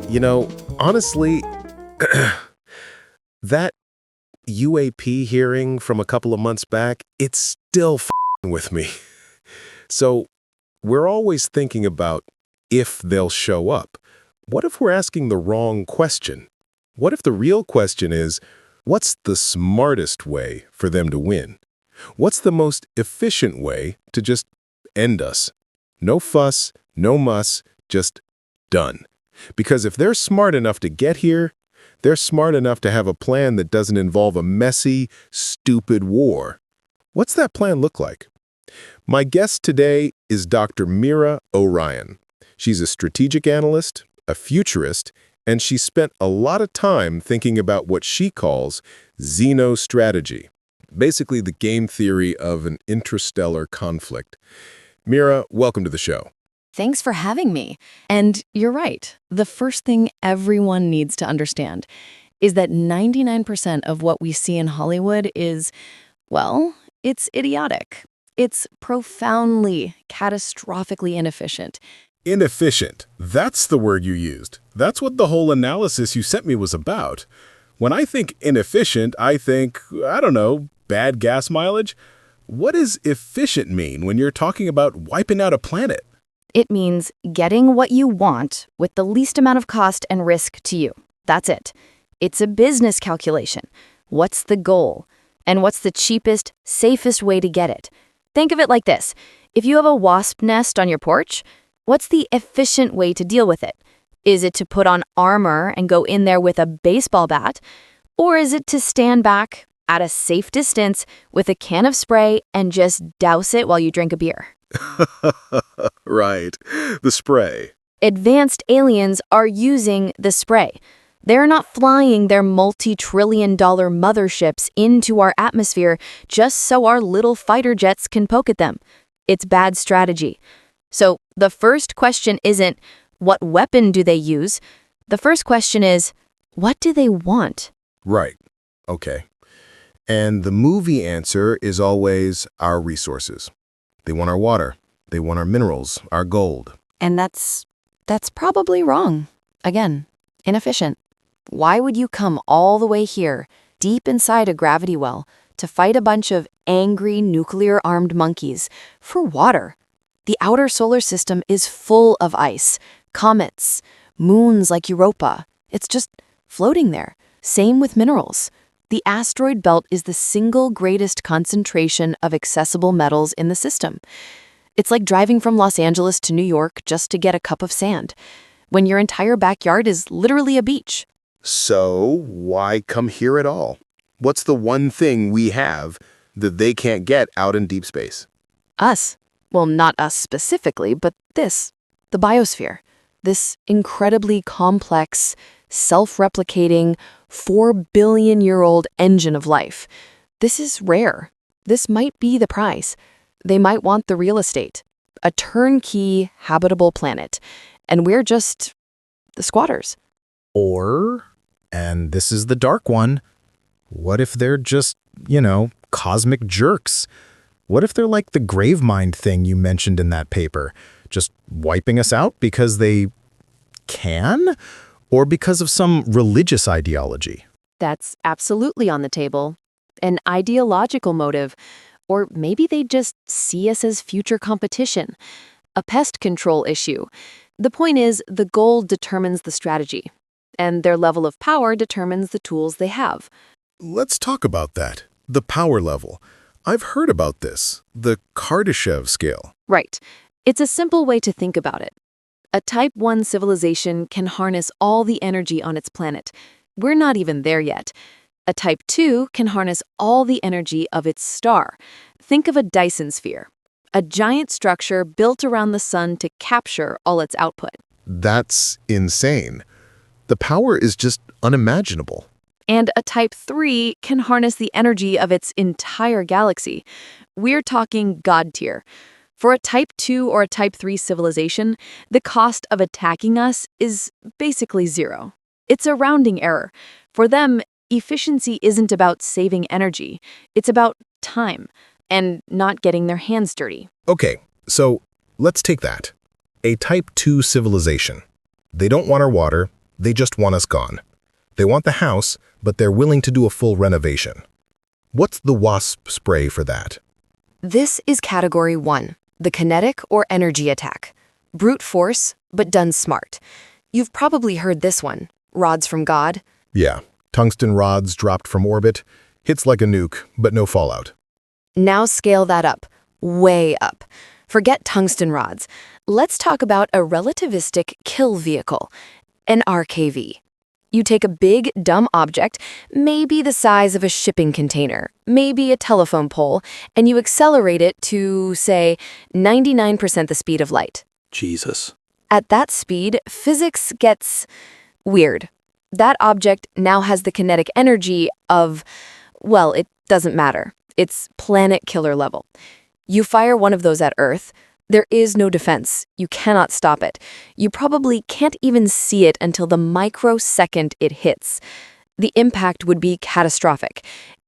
You know, honestly, that UAP hearing from a couple of months back, it's still f***ing with me. So, we're always thinking about if they'll show up. What if we're asking the wrong question? What if the real question is, what's the smartest way for them to win? What's the most efficient way to just end us? No fuss, no muss, just done. Because if they're smart enough to get here, they're smart enough to have a plan that doesn't involve a messy, stupid war. What's that plan look like? My guest today is Dr. Meera Orion. She's a strategic analyst, a futurist, and she spent a lot of time thinking about what she calls xenostrategy, basically the game theory of an interstellar conflict. Meera, welcome to the show. Thanks for having me. And you're right. The first thing everyone needs to understand is that 99% of what we see in Hollywood is, well, it's idiotic. It's profoundly, catastrophically inefficient. Inefficient. That's the word you used. That's what the whole analysis you sent me was about. When I think inefficient, I think, I don't know, bad gas mileage. What does efficient mean when you're talking about wiping out a planet? It means getting what you want with the least amount of cost and risk to you. That's it. It's a business calculation. What's the goal? And what's the cheapest, safest way to get it? Think of it like this. If you have a wasp nest on your porch, what's the efficient way to deal with it? Is it to put on armor and go in there with a baseball bat? Or is it to stand back at a safe distance with a can of spray and just douse it while you drink a beer? Right. The spray. Advanced aliens are using the spray. They're not flying their multi-trillion-dollar motherships into our atmosphere just so our little fighter jets can poke at them. It's bad strategy. So the first question isn't, what weapon do they use? The first question is, what do they want? Right. Okay. And the movie answer is always our resources. They want our water. They want our minerals, our gold. And that's probably wrong. Again, inefficient. Why would you come all the way here, deep inside a gravity well, to fight a bunch of angry nuclear-armed monkeys for water? The outer solar system is full of ice, comets, moons like Europa. It's just floating there. Same with minerals. The asteroid belt is the single greatest concentration of accessible metals in the system. It's like driving from Los Angeles to New York just to get a cup of sand, when your entire backyard is literally a beach. So why come here at all? What's the one thing we have that they can't get out in deep space? Us. Well, not us specifically, but this. The biosphere. This incredibly complex, self-replicating, 4-billion-year-old engine of life. This is rare. This might be the prize. They might want the real estate, a turnkey, habitable planet, and we're just the squatters. Or, and this is the dark one, what if they're just, cosmic jerks? What if they're like the Gravemind thing you mentioned in that paper, just wiping us out because they can? Or because of some religious ideology? That's absolutely on the table. An ideological motive. Or maybe they just see us as future competition. A pest control issue. The point is, the goal determines the strategy. And their level of power determines the tools they have. Let's talk about that. The power level. I've heard about this. The Kardashev scale. Right. It's a simple way to think about it. A Type 1 civilization can harness all the energy on its planet. We're not even there yet. A Type 2 can harness all the energy of its star. Think of a Dyson sphere, a giant structure built around the sun to capture all its output. That's insane. The power is just unimaginable. And a Type 3 can harness the energy of its entire galaxy. We're talking God tier. For a Type 2 or a Type 3 civilization, the cost of attacking us is basically zero. It's a rounding error. For them, efficiency isn't about saving energy. It's about time and not getting their hands dirty. Okay, so let's take that. A Type 2 civilization. They don't want our water. They just want us gone. They want the house, but they're willing to do a full renovation. What's the WASP spray for that? This is Category 1, the kinetic or energy attack. Brute force, but done smart. You've probably heard this one, rods from God. Yeah, tungsten rods dropped from orbit. Hits like a nuke, but no fallout. Now scale that up, way up. Forget tungsten rods. Let's talk about a relativistic kill vehicle, an RKV. You take a big, dumb object, maybe the size of a shipping container, maybe a telephone pole, and you accelerate it to, say, 99% the speed of light. Jesus. At that speed, physics gets weird. That object now has the kinetic energy of, well, it doesn't matter. It's planet killer level. You fire one of those at Earth, there is no defense. You cannot stop it. You probably can't even see it until the microsecond it hits. The impact would be catastrophic.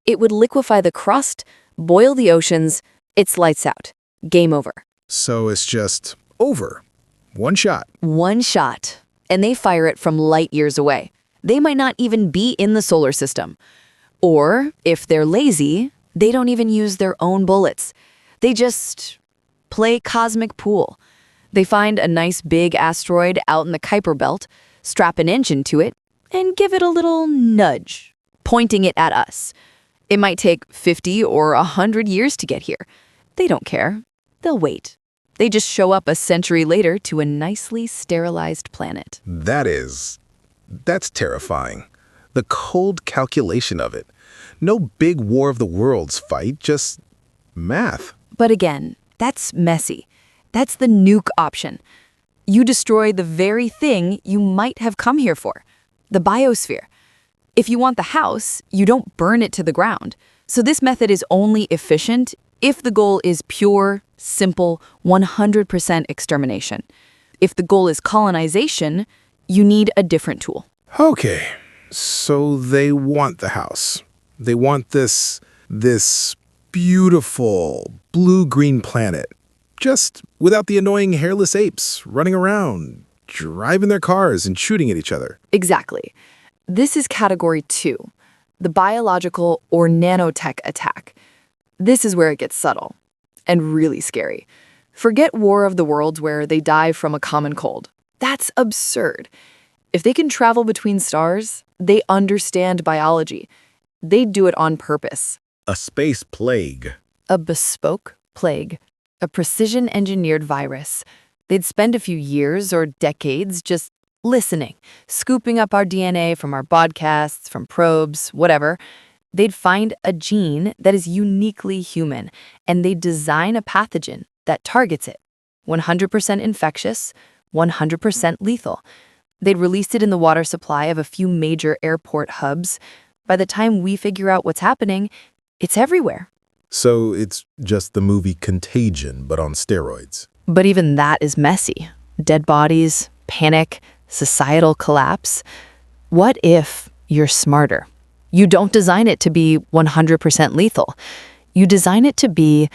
It would liquefy the crust, boil the oceans. It's lights out. Game over. So it's just over. One shot. One shot. And they fire it from light years away. They might not even be in the solar system. Or, if they're lazy, they don't even use their own bullets. They just play cosmic pool. They find a nice big asteroid out in the Kuiper Belt, strap an engine to it, and give it a little nudge, pointing it at us. It might take 50 or 100 years to get here. They don't care. They'll wait. They just show up a century later to a nicely sterilized planet. That's terrifying. The cold calculation of it. No big War of the Worlds fight, just math. But again, that's messy. That's the nuke option. You destroy the very thing you might have come here for, the biosphere. If you want the house, you don't burn it to the ground. So this method is only efficient if the goal is pure, simple, 100% extermination. If the goal is colonization, you need a different tool. Okay, so they want the house. They want this beautiful blue-green planet, just without the annoying hairless apes running around, driving their cars and shooting at each other. Exactly. This is Category 2, the biological or nanotech attack. This is where it gets subtle and really scary. Forget War of the Worlds where they die from a common cold. That's absurd. If they can travel between stars, they understand biology. They do it on purpose. A space plague. A bespoke plague, a precision-engineered virus. They'd spend a few years or decades just listening, scooping up our DNA from our podcasts, from probes, whatever. They'd find a gene that is uniquely human, and they'd design a pathogen that targets it. 100% infectious, 100% lethal. They'd release it in the water supply of a few major airport hubs. By the time we figure out what's happening, it's everywhere. So it's just the movie Contagion, but on steroids. But even that is messy. Dead bodies, panic, societal collapse. What if you're smarter? You don't design it to be 100% lethal. You design it to be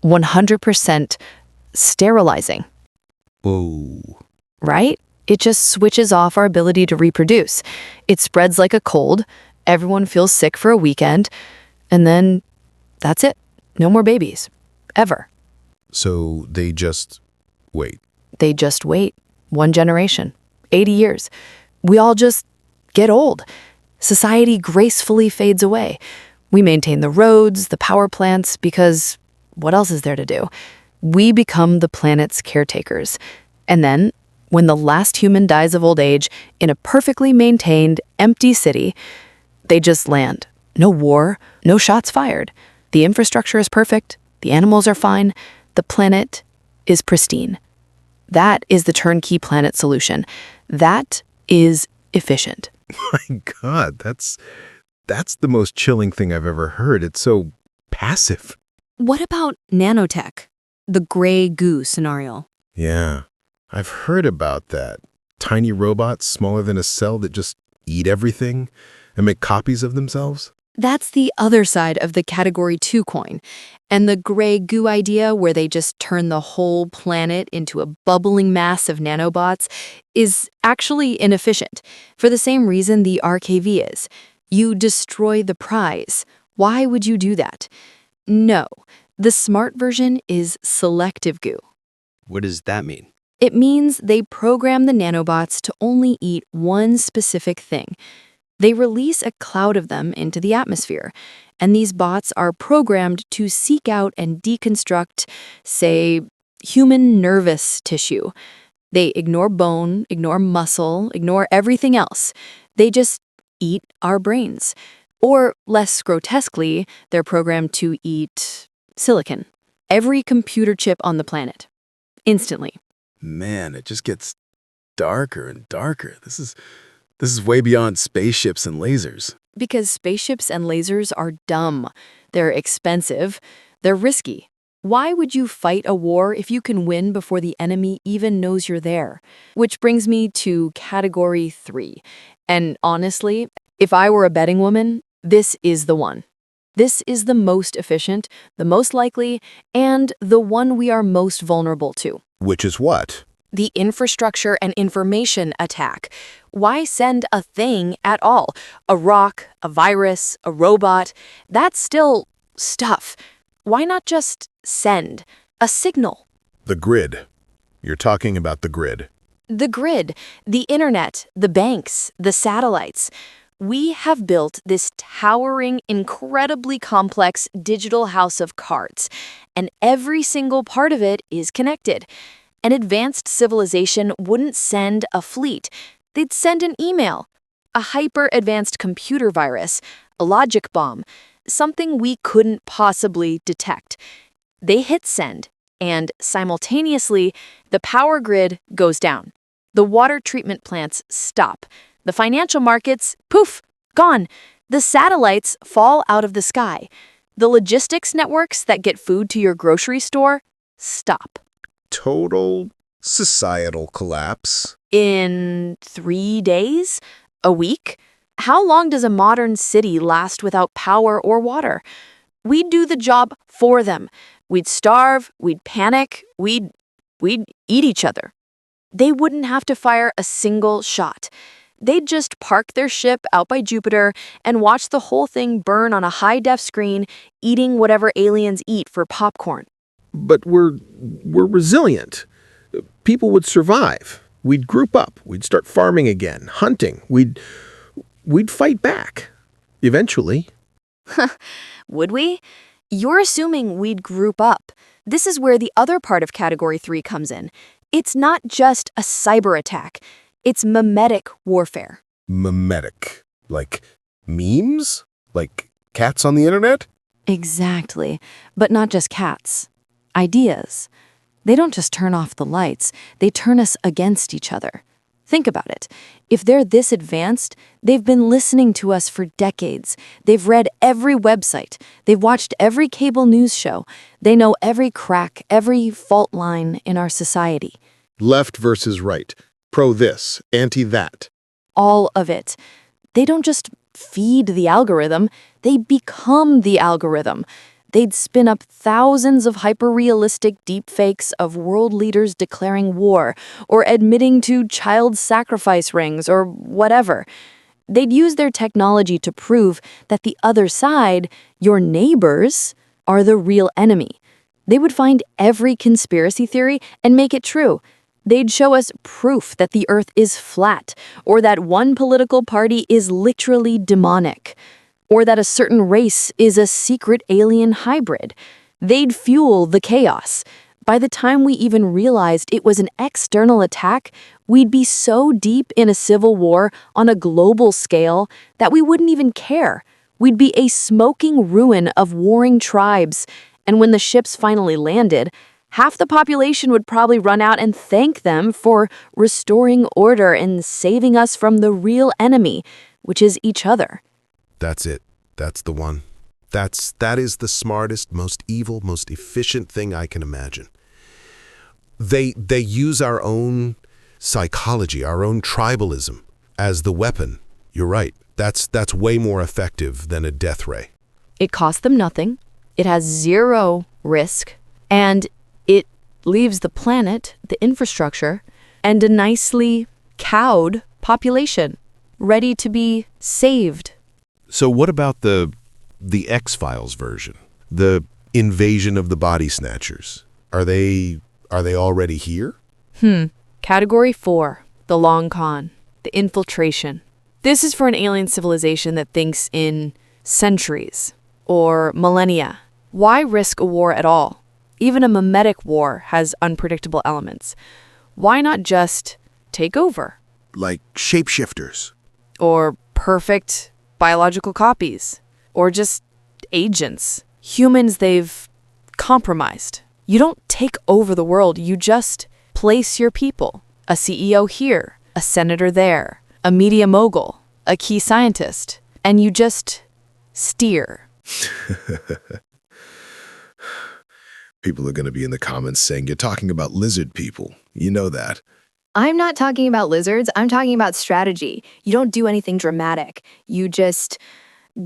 100% sterilizing. Whoa. Right? It just switches off our ability to reproduce. It spreads like a cold. Everyone feels sick for a weekend. And then that's it. No more babies. Ever. So they just wait. They just wait. One generation. 80 years. We all just get old. Society gracefully fades away. We maintain the roads, the power plants, because what else is there to do? We become the planet's caretakers. And then, when the last human dies of old age in a perfectly maintained, empty city, they just land. No war, no shots fired. The infrastructure is perfect. The animals are fine. The planet is pristine. That is the turnkey planet solution. That is efficient. My God, that's the most chilling thing I've ever heard. It's so passive. What about nanotech? The gray goo scenario. Yeah, I've heard about that. Tiny robots smaller than a cell that just eat everything and make copies of themselves. That's the other side of the Category 2 coin. And the gray goo idea, where they just turn the whole planet into a bubbling mass of nanobots, is actually inefficient, for the same reason the RKV is. You destroy the prize. Why would you do that? No, the smart version is selective goo. What does that mean? It means they program the nanobots to only eat one specific thing. They release a cloud of them into the atmosphere, and these bots are programmed to seek out and deconstruct, say, human nervous tissue. They ignore bone, ignore muscle, ignore everything else. They just eat our brains. Or, less grotesquely, they're programmed to eat silicon, every computer chip on the planet, instantly. Man, it just gets darker and darker. This is way beyond spaceships and lasers. Because spaceships and lasers are dumb. They're expensive. They're risky. Why would you fight a war if you can win before the enemy even knows you're there? Which brings me to Category 3. And honestly, if I were a betting woman, this is the one. This is the most efficient, the most likely, and the one we are most vulnerable to. Which is what? The infrastructure and information attack. Why send a thing at all? A rock, a virus, a robot? That's still stuff. Why not just send a signal? The grid. You're talking about the grid. The grid, the internet, the banks, the satellites. We have built this towering, incredibly complex digital house of cards, and every single part of it is connected. An advanced civilization wouldn't send a fleet. They'd send an email, a hyper-advanced computer virus, a logic bomb, something we couldn't possibly detect. They hit send, and simultaneously, the power grid goes down. The water treatment plants stop. The financial markets, poof, gone. The satellites fall out of the sky. The logistics networks that get food to your grocery store, stop. Total societal collapse. In 3 days? A week? How long does a modern city last without power or water? We'd do the job for them. We'd starve, we'd panic, we'd eat each other. They wouldn't have to fire a single shot. They'd just park their ship out by Jupiter and watch the whole thing burn on a high-def screen, eating whatever aliens eat for popcorn. But we're resilient. People would survive. We'd group up. We'd start farming again, hunting. We'd fight back. Eventually. Would we? You're assuming we'd group up. This is where the other part of Category 3 comes in. It's not just a cyber attack. It's memetic warfare. Memetic. Like memes? Like cats on the internet? Exactly. But not just cats. Ideas. They don't just turn off the lights, they turn us against each other. Think about it. If they're this advanced, they've been listening to us for decades. They've read every website. They've watched every cable news show. They know every crack, every fault line in our society. Left versus right. Pro this, anti that. All of it. They don't just feed the algorithm, they become the algorithm. They'd spin up thousands of hyper-realistic deepfakes of world leaders declaring war or admitting to child sacrifice rings or whatever. They'd use their technology to prove that the other side, your neighbors, are the real enemy. They would find every conspiracy theory and make it true. They'd show us proof that the earth is flat, or that one political party is literally demonic, or that a certain race is a secret alien hybrid. They'd fuel the chaos. By the time we even realized it was an external attack, we'd be so deep in a civil war on a global scale that we wouldn't even care. We'd be a smoking ruin of warring tribes. And when the ships finally landed, half the population would probably run out and thank them for restoring order and saving us from the real enemy, which is each other. That's it. That's the one. That is the smartest, most evil, most efficient thing I can imagine. They use our own psychology, our own tribalism as the weapon You're right. That's way more effective than a death ray. It costs them nothing, it has zero risk, and it leaves the planet, the infrastructure, and a nicely cowed population ready to be saved. So what about the X-Files version? The invasion of the body snatchers? Are they already here? Category 4, the long con, the infiltration. This is for an alien civilization that thinks in centuries or millennia. Why risk a war at all? Even a mimetic war has unpredictable elements. Why not just take over? Like shapeshifters. Or perfect biological copies? Or just agents? Humans they've compromised. You don't take over the world, you just place your people. A CEO here, a senator there, a media mogul, a key scientist, and you just steer. People are going to be in the comments saying you're talking about lizard people. You know that. I'm not talking about lizards. I'm talking about strategy. You don't do anything dramatic. You just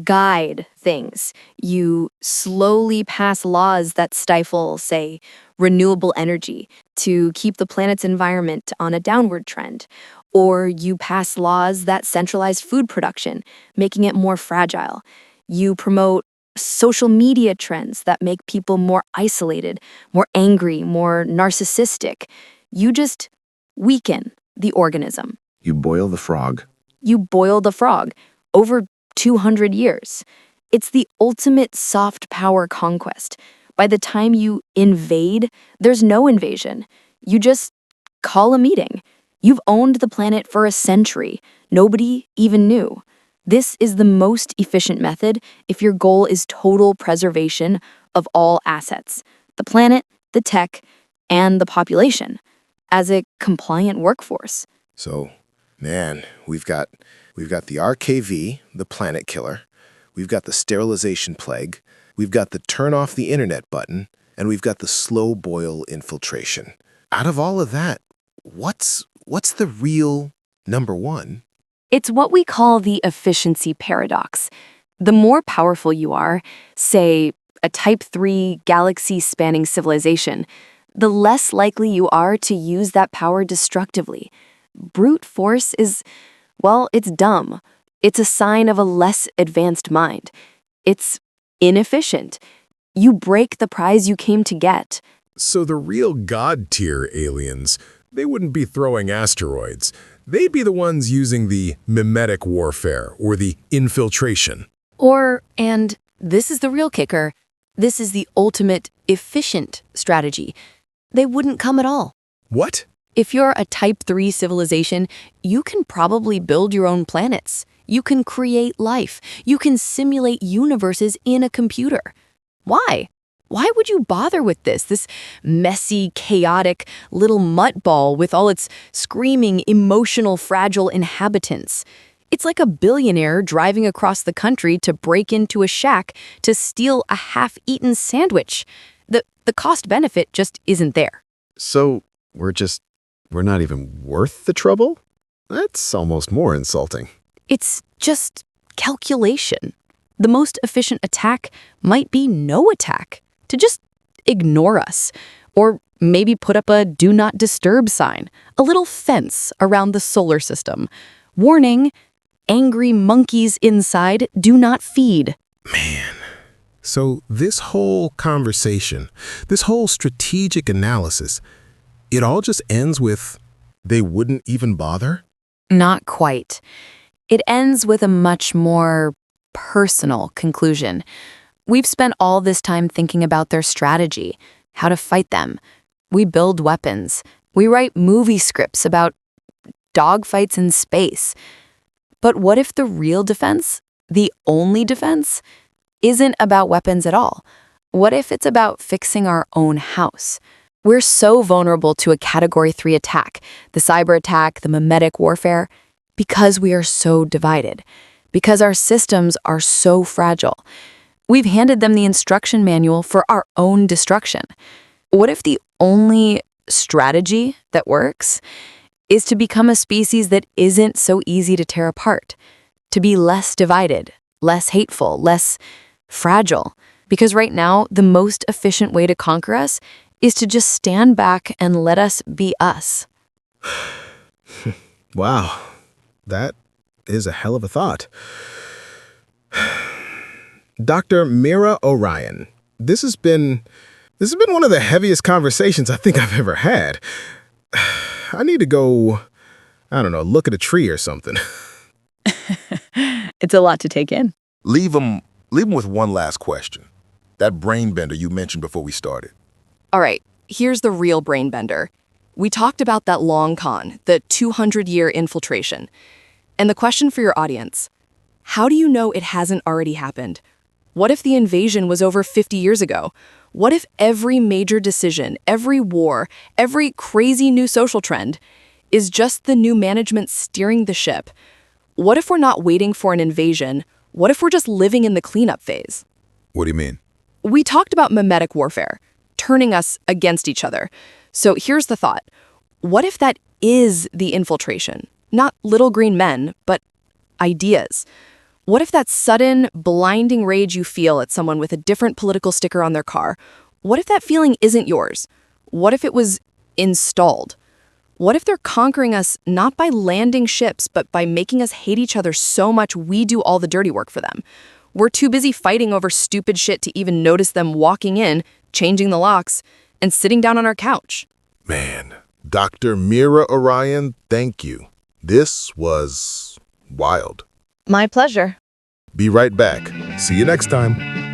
guide things. You slowly pass laws that stifle, say, renewable energy to keep the planet's environment on a downward trend. Or you pass laws that centralize food production, making it more fragile. You promote social media trends that make people more isolated, more angry, more narcissistic. You just weaken the organism. You boil the frog. You boil the frog over 200 years. It's the ultimate soft power conquest. By the time you invade, there's no invasion. You just call a meeting. You've owned the planet for a century. Nobody even knew. This is the most efficient method if your goal is total preservation of all assets, the planet, the tech, and the population, as a compliant workforce. So, man, we've got the RKV, the planet killer. We've got the sterilization plague. We've got the turn off the internet button, and we've got the slow boil infiltration. Out of all of that, what's the real number one? It's what we call the efficiency paradox. The more powerful you are, say, a Type 3 galaxy-spanning civilization, the less likely you are to use that power destructively. Brute force is, well, it's dumb. It's a sign of a less advanced mind. It's inefficient. You break the prize you came to get. So the real god-tier aliens, they wouldn't be throwing asteroids. They'd be the ones using the mimetic warfare or the infiltration. Or, and this is the real kicker, this is the ultimate efficient strategy. They wouldn't come at all. What? If you're a Type 3 civilization, you can probably build your own planets. You can create life. You can simulate universes in a computer. Why? Why would you bother with this messy, chaotic little mutt ball with all its screaming, emotional, fragile inhabitants? It's like a billionaire driving across the country to break into a shack to steal a half-eaten sandwich. The cost-benefit just isn't there. So we're not even worth the trouble? That's almost more insulting. It's just calculation. The most efficient attack might be no attack, to just ignore us, or maybe put up a do not disturb sign, a little fence around the solar system. Warning, angry monkeys inside do not feed. So this whole conversation, this whole strategic analysis, it all just ends with, they wouldn't even bother? Not quite. It ends with a much more personal conclusion. We've spent all this time thinking about their strategy, how to fight them. We build weapons. We write movie scripts about dogfights in space. But what if the real defense, the only defense, isn't about weapons at all? What if it's about fixing our own house? We're so vulnerable to a Category 3 attack, the cyber attack, the mimetic warfare, because we are so divided, because our systems are so fragile. We've handed them the instruction manual for our own destruction. What if the only strategy that works is to become a species that isn't so easy to tear apart, to be less divided, less hateful, less fragile. Because right now, the most efficient way to conquer us is to just stand back and let us be us. Wow, that is a hell of a thought. Dr. Mira Orion, this has been one of the heaviest conversations I think I've ever had. I need to go, I don't know, look at a tree or something. It's a lot to take in. Leave him with one last question. That brain bender you mentioned before we started. All right, here's the real brain bender. We talked about that long con, the 200-year infiltration. And the question for your audience, how do you know it hasn't already happened? What if the invasion was over 50 years ago? What if every major decision, every war, every crazy new social trend is just the new management steering the ship? What if we're not waiting for an invasion? What if we're just living in the cleanup phase? What do you mean? We talked about mimetic warfare, turning us against each other. So here's the thought. What if that is the infiltration? Not little green men, but ideas. What if that sudden, blinding rage you feel at someone with a different political sticker on their car, what if that feeling isn't yours? What if it was installed? What if they're conquering us not by landing ships, but by making us hate each other so much we do all the dirty work for them? We're too busy fighting over stupid shit to even notice them walking in, changing the locks, and sitting down on our couch. Man, Dr. Mira Orion, thank you. This was wild. My pleasure. Be right back. See you next time.